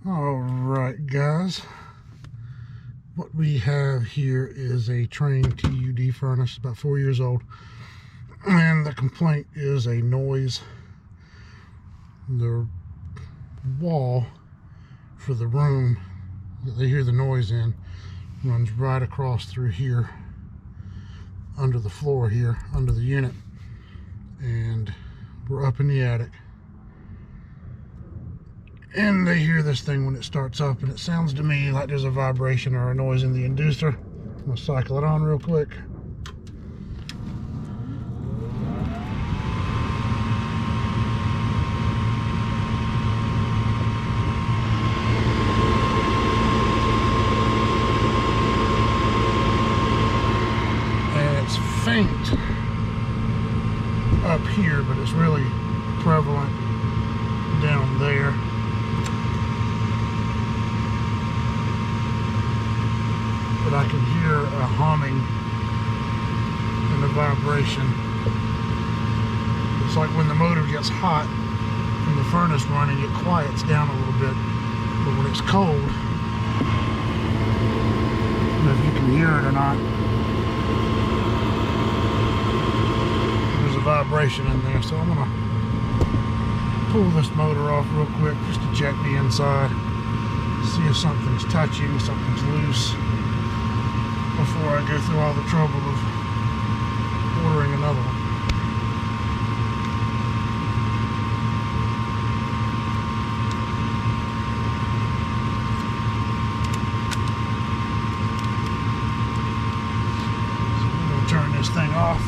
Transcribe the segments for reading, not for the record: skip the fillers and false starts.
Alright guys, what we have here is a Train TUD furnace, about 4 years old, and the complaint is a noise. The wall for the room that they hear the noise in runs right across through here, under the floor here, under the unit, and we're up in the attic. And they hear this thing when it starts up, and it sounds to me like there's a vibration or a noise in the inducer. I'm gonna cycle it on real quick. And it's faint up here, but it's really prevalent down there. But I can hear a humming and a vibration. It's like when the motor gets hot from the furnace running, it quiets down a little bit. But when it's cold, I don't know if you can hear it or not, there's a vibration in there. So I'm gonna pull this motor off real quick just to check the inside, see if something's touching, something's loose, before I go through all the trouble of ordering another one. So I'm going to turn this thing off.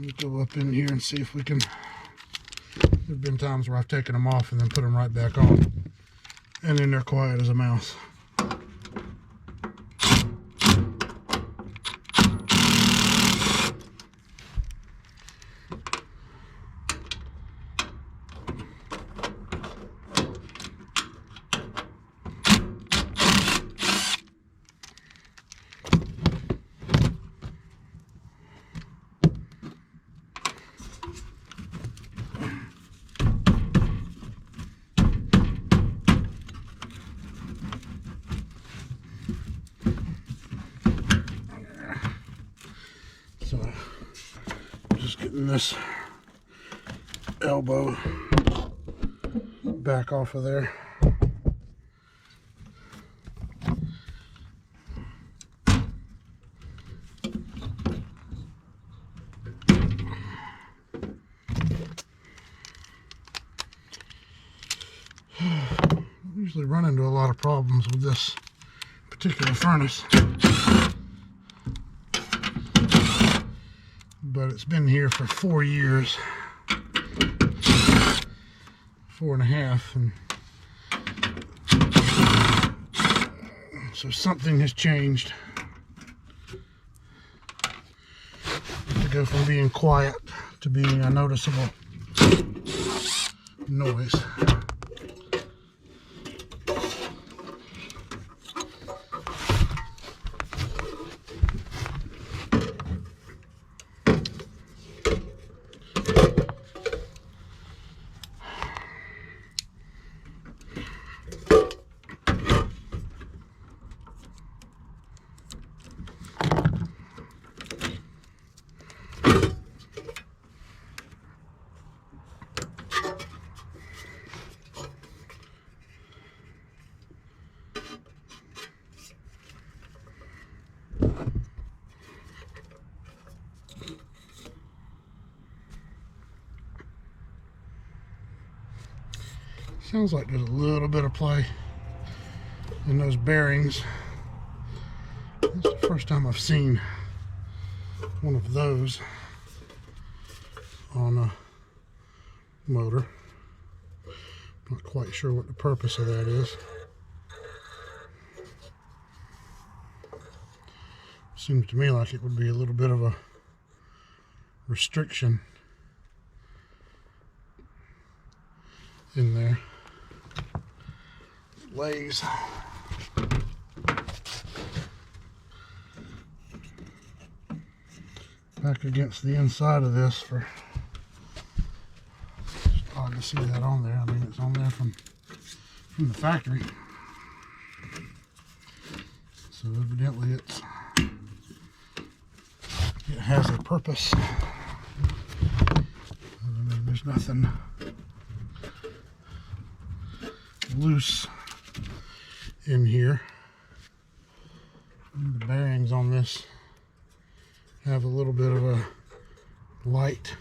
We'll go up in here and see if we can. There have been times where I've taken them off and then put them right back on, and then they're quiet as a mouse. So, just getting this elbow back off of there. I usually run into a lot of problems with this particular furnace, but it's been here for 4 years, 4.5, and so something has changed to go from being quiet to being a noticeable noise. Sounds like there's a little bit of play in those bearings. That's the first time I've seen one of those on a motor. Not quite sure what the purpose of that is. Seems to me like it would be a little bit of a restriction in there. It lays back against the inside of this. For it's odd to see that on there. I mean, it's on there from the factory, so evidently it has a purpose. I mean, there's nothing loose in here. The bearings on this have a little bit of a light,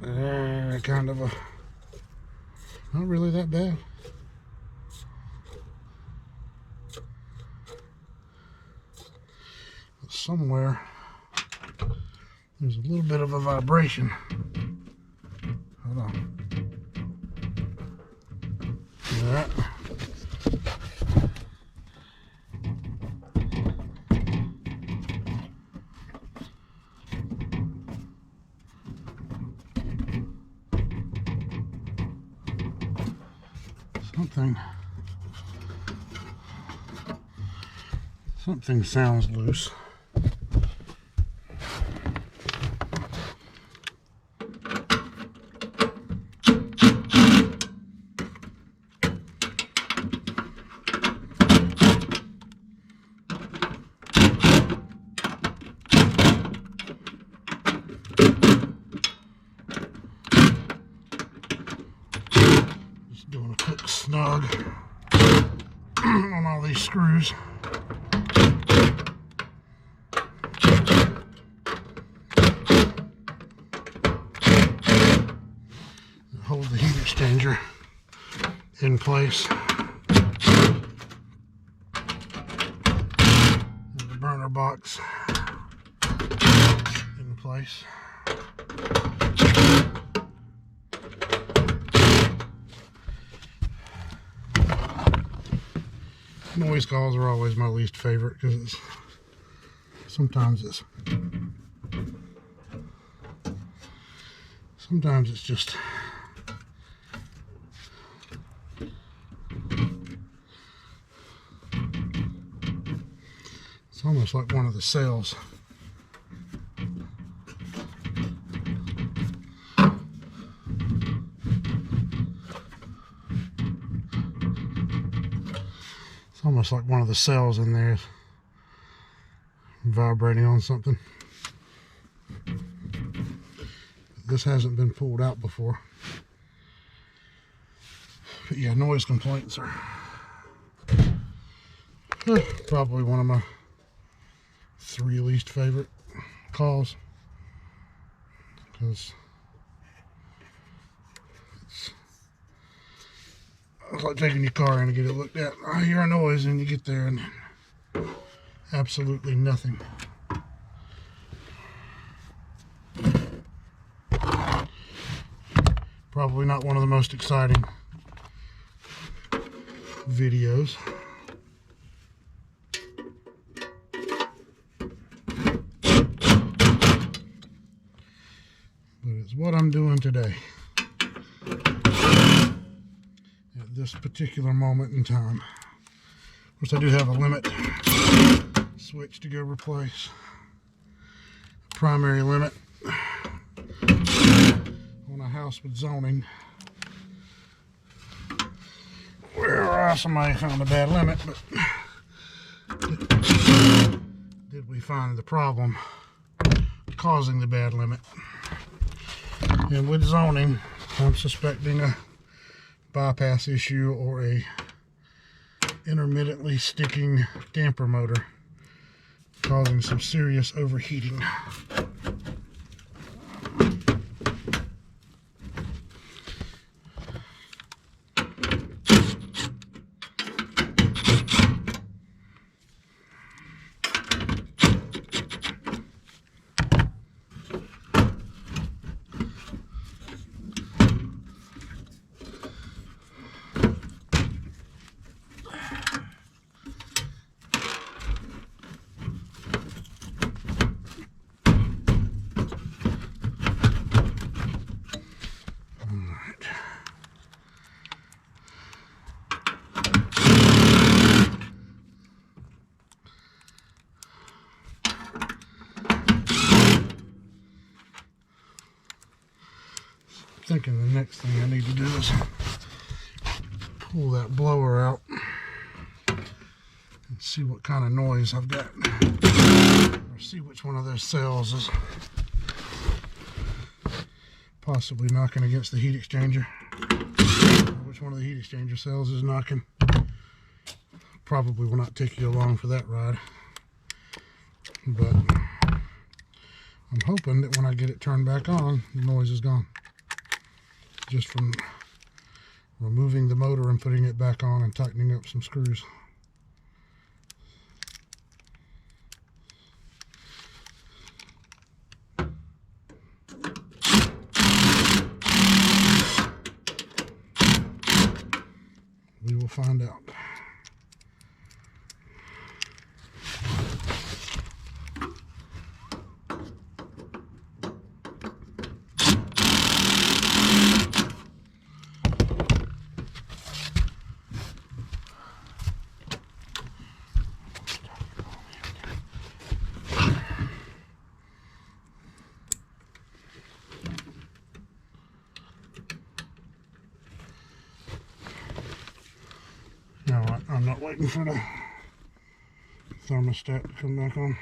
kind of a, not really that bad. But somewhere there's a little bit of a vibration. Hold on. See that? Something sounds loose. Just doing a quick snug on all these screws. Hold the heat exchanger in place. And the burner box in place. Noise calls are always my least favorite because sometimes it's just it's almost like one of the cells. It's almost like one of the cells in there vibrating on something. This hasn't been pulled out before. But yeah, noise complaints are probably one of my 3 least favorite calls, because it's like taking your car in to get it looked at. I hear a noise and you get there and absolutely nothing. Probably not one of the most exciting videos. But it's what I'm doing today. At this particular moment in time. Of course, I do have a limit switch to go replace. Primary limit on a house with zoning, where somebody found a bad limit, but did we find the problem causing the bad limit? And with zoning, I'm suspecting a bypass issue or a intermittently sticking damper motor causing some serious overheating. thinking the next thing I need to do is pull that blower out and see what kind of noise I've got, or see which one of those cells is possibly knocking against the heat exchanger, or which one of the heat exchanger cells is knocking. Probably will not take you along for that ride, but I'm hoping that when I get it turned back on, the noise is gone, just from removing the motor and putting it back on and tightening up some screws. We will find out. No, I'm not waiting for the thermostat to come back on.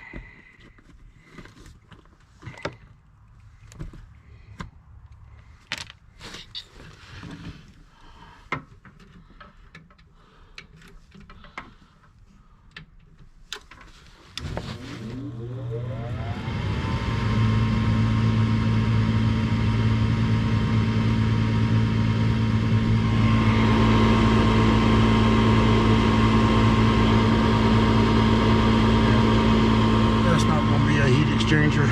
Exchanger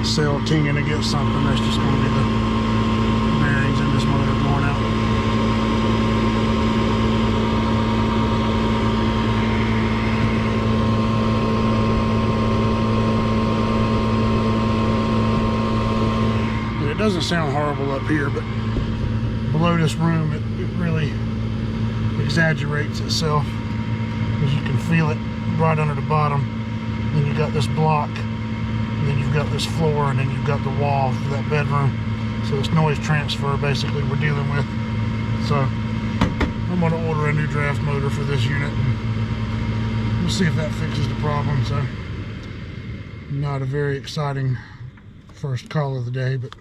cell tinging against something. That's just going to be the bearings in this motor going out. And it doesn't sound horrible up here, but below this room it really exaggerates itself, because you can feel it right under the bottom. Then you got this block, and then you've got this floor, and then you've got the wall for that bedroom. So it's noise transfer basically we're dealing with. So I'm going to order a new draft motor for this unit, and we'll see if that fixes the problem. So not a very exciting first call of the day, but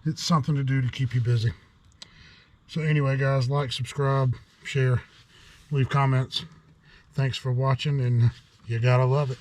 it's something to do to keep you busy. So anyway, guys, like, subscribe, share, leave comments. Thanks for watching, and you gotta love it.